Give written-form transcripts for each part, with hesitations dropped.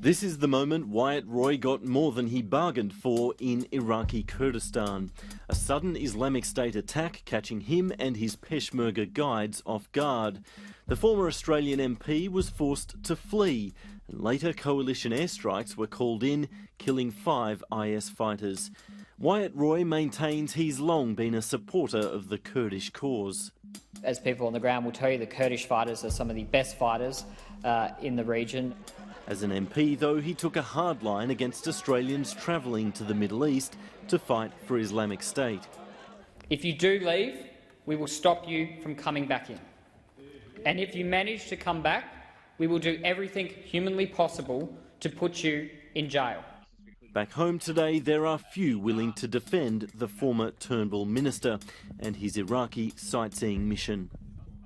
This is the moment Wyatt Roy got more than he bargained for in Iraqi Kurdistan. A sudden Islamic State attack catching him and his Peshmerga guides off guard. The former Australian MP was forced to flee, and later coalition airstrikes were called in, killing 5 IS fighters. Wyatt Roy maintains he's long been a supporter of the Kurdish cause. As people on the ground will tell you, the Kurdish fighters are some of the best fighters in the region. As an MP, though, he took a hard line against Australians travelling to the Middle East to fight for Islamic State. If you do leave, we will stop you from coming back in. And if you manage to come back, we will do everything humanly possible to put you in jail. Back home today, there are few willing to defend the former Turnbull minister and his Iraqi sightseeing mission.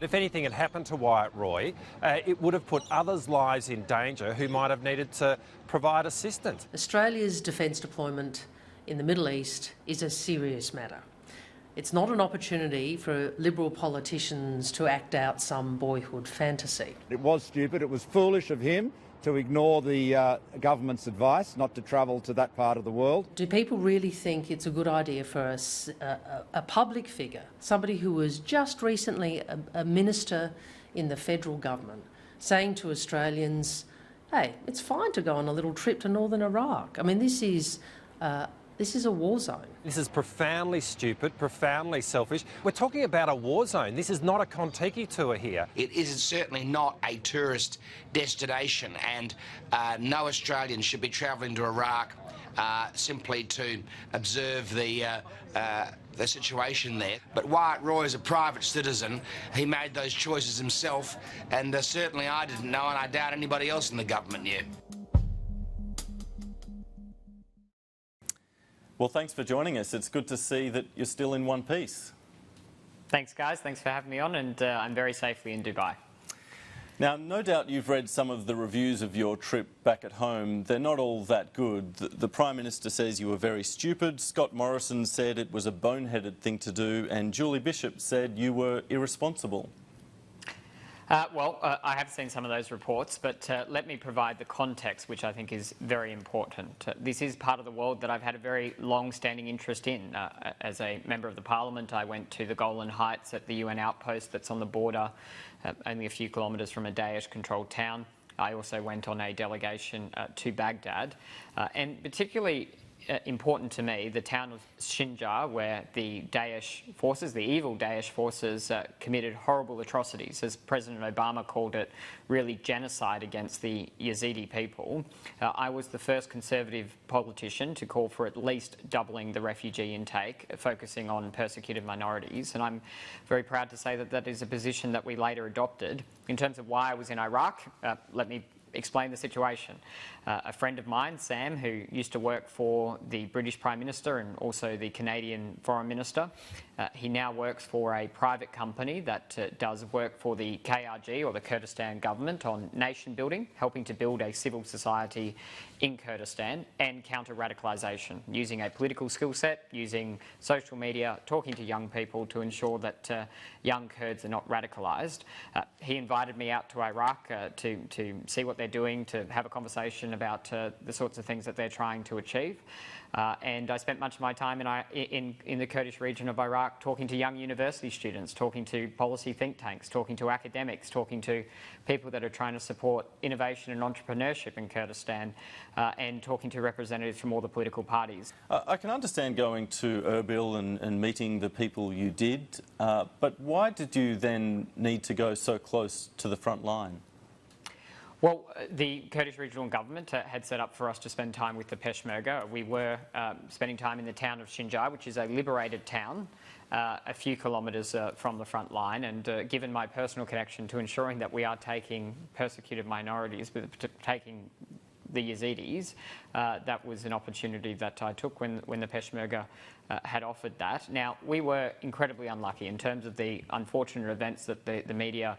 If anything had happened to Wyatt Roy, it would have put others' lives in danger who might have needed to provide assistance. Australia's defence deployment in the Middle East is a serious matter. It's not an opportunity for Liberal politicians to act out some boyhood fantasy. It was stupid, it was foolish of him to ignore the government's advice not to travel to that part of the world. Do people really think it's a good idea for a public figure, somebody who was just recently a minister in the federal government, saying to Australians, hey, it's fine to go on a little trip to northern Iraq? I mean, this is a war zone. This is profoundly stupid, profoundly selfish. We're talking about a war zone. This is not a Kontiki tour here. It is certainly not a tourist destination, and no Australian should be travelling to Iraq simply to observe the situation there. But Wyatt Roy is a private citizen. He made those choices himself, and certainly I didn't know, and I doubt anybody else in the government knew. Well, thanks for joining us. It's good to see that you're still in one piece. Thanks, guys. Thanks for having me on, and I'm very safely in Dubai. Now, no doubt you've read some of the reviews of your trip back at home. They're not all that good. The Prime Minister says you were very stupid, Scott Morrison said it was a boneheaded thing to do, and Julie Bishop said you were irresponsible. I have seen some of those reports, but let me provide the context, which I think is very important. This is part of the world that I've had a very long-standing interest in. As a member of the Parliament, I went to the Golan Heights at the UN outpost that's on the border, only a few kilometres from a Daesh-controlled town. I also went on a delegation to Baghdad, and particularly important to me, the town of Sinjar, where the Daesh forces, the evil Daesh forces, committed horrible atrocities, as President Obama called it, really genocide against the Yazidi people. I was the first Conservative politician to call for at least doubling the refugee intake, focusing on persecuted minorities, and I'm very proud to say that that is a position that we later adopted. In terms of why I was in Iraq, let me explain the situation. A friend of mine, Sam, who used to work for the British Prime Minister and also the Canadian Foreign Minister, he now works for a private company that does work for the KRG, or the Kurdistan government, on nation building, helping to build a civil society in Kurdistan and counter-radicalisation, using a political skill set, using social media, talking to young people to ensure that young Kurds are not radicalised. He invited me out to Iraq to see what they're doing, to have a conversation about the sorts of things that they're trying to achieve. And I spent much of my time in the Kurdish region of Iraq talking to young university students, talking to policy think tanks, talking to academics, talking to people that are trying to support innovation and entrepreneurship in Kurdistan, and talking to representatives from all the political parties. I can understand going to Erbil and meeting the people you did, but why did you then need to go so close to the front line? Well, the Kurdish regional government had set up for us to spend time with the Peshmerga. We were spending time in the town of Sinjar, which is a liberated town, a few kilometres from the front line, and given my personal connection to ensuring that we are taking persecuted minorities, taking the Yazidis, that was an opportunity that I took when the Peshmerga had offered that. Now, we were incredibly unlucky in terms of the unfortunate events that the media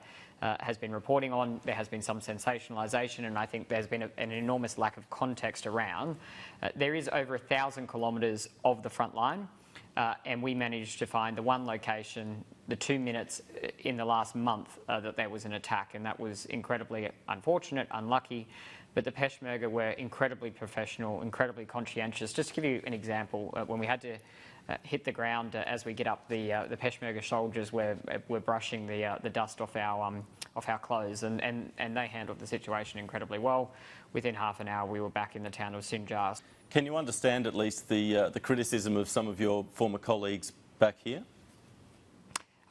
has been reporting on. There has been some sensationalisation, and I think there's been an enormous lack of context around. There is over 1,000 kilometres of the front line. and we managed to find the one location, the 2 minutes in the last month that there was an attack, and that was incredibly unfortunate, unlucky. But the Peshmerga were incredibly professional, incredibly conscientious. Just to give you an example, when we had to hit the ground as we get up, the Peshmerga soldiers were brushing the dust off our clothes, and they handled the situation incredibly well. Within half an hour, we were back in the town of Sinjar. Can you understand at least the criticism of some of your former colleagues back here?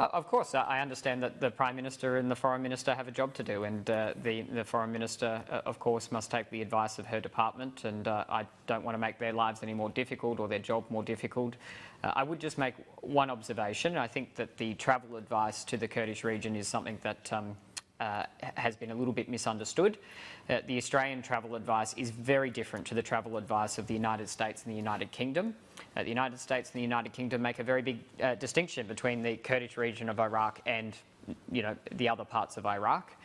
Of course, I understand that the Prime Minister and the Foreign Minister have a job to do, and the Foreign Minister, of course, must take the advice of her department, and I don't want to make their lives any more difficult or their job more difficult. I would just make one observation. I think that the travel advice to the Kurdish region is something that has been a little bit misunderstood. The Australian travel advice is very different to the travel advice of the United States and the United Kingdom. The United States and the United Kingdom make a very big distinction between the Kurdish region of Iraq and, the other parts of Iraq.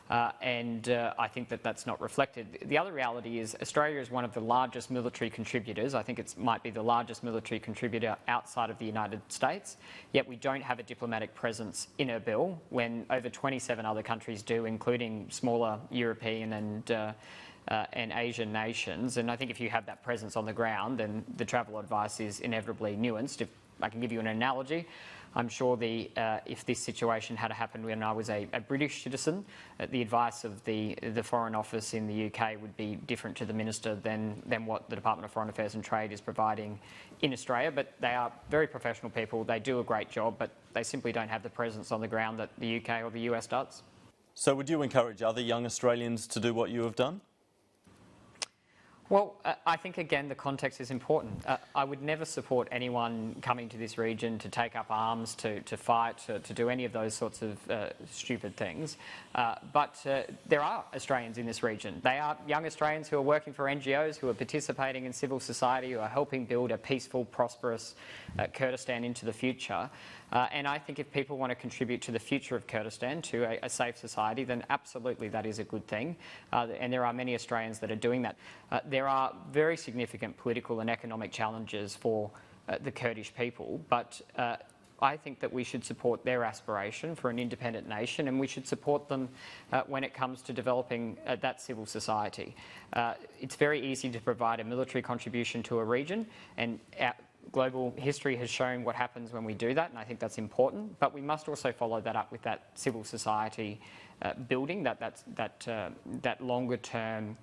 I think that that's not reflected. The other reality is Australia is one of the largest military contributors. I think it might be the largest military contributor outside of the United States, yet we don't have a diplomatic presence in Erbil when over 27 other countries do, including smaller European and Asian nations. And I think if you have that presence on the ground, then the travel advice is inevitably nuanced. If I can give you an analogy, I'm sure if this situation had happened when I was a British citizen, the advice of the Foreign Office in the UK would be different to the Minister than what the Department of Foreign Affairs and Trade is providing in Australia. But they are very professional people. They do a great job, but they simply don't have the presence on the ground that the UK or the US does. So would you encourage other young Australians to do what you have done? Well, I think, again, the context is important. I would never support anyone coming to this region to take up arms, to fight, to do any of those sorts of stupid things. But there are Australians in this region. They are young Australians who are working for NGOs, who are participating in civil society, who are helping build a peaceful, prosperous Kurdistan into the future. And I think if people want to contribute to the future of Kurdistan, to a safe society, then absolutely that is a good thing. And there are many Australians that are doing that. There are very significant political and economic challenges for the Kurdish people, but I think that we should support their aspiration for an independent nation, and we should support them when it comes to developing that civil society. It's very easy to provide a military contribution to a region, and global history has shown what happens when we do that, and I think that's important. But we must also follow that up with that civil society building, that longer-term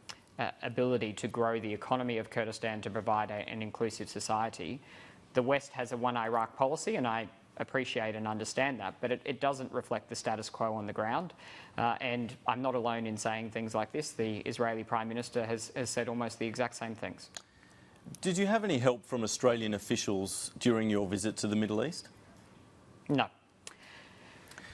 ability to grow the economy of Kurdistan to provide an inclusive society. The West has a one Iraq policy, and I appreciate and understand that, but it doesn't reflect the status quo on the ground. And I'm not alone in saying things like this. The Israeli Prime Minister has said almost the exact same things. Did you have any help from Australian officials during your visit to the Middle East? No.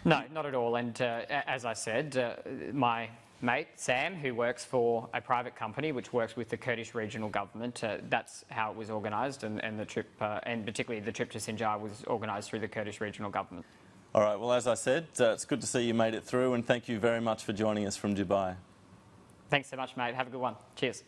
No, not at all. And as I said, my mate, Sam, who works for a private company which works with the Kurdish regional government, that's how it was organised, and the trip, and particularly the trip to Sinjar, was organised through the Kurdish regional government. All right, well, as I said, it's good to see you made it through, and thank you very much for joining us from Dubai. Thanks so much, mate. Have a good one. Cheers.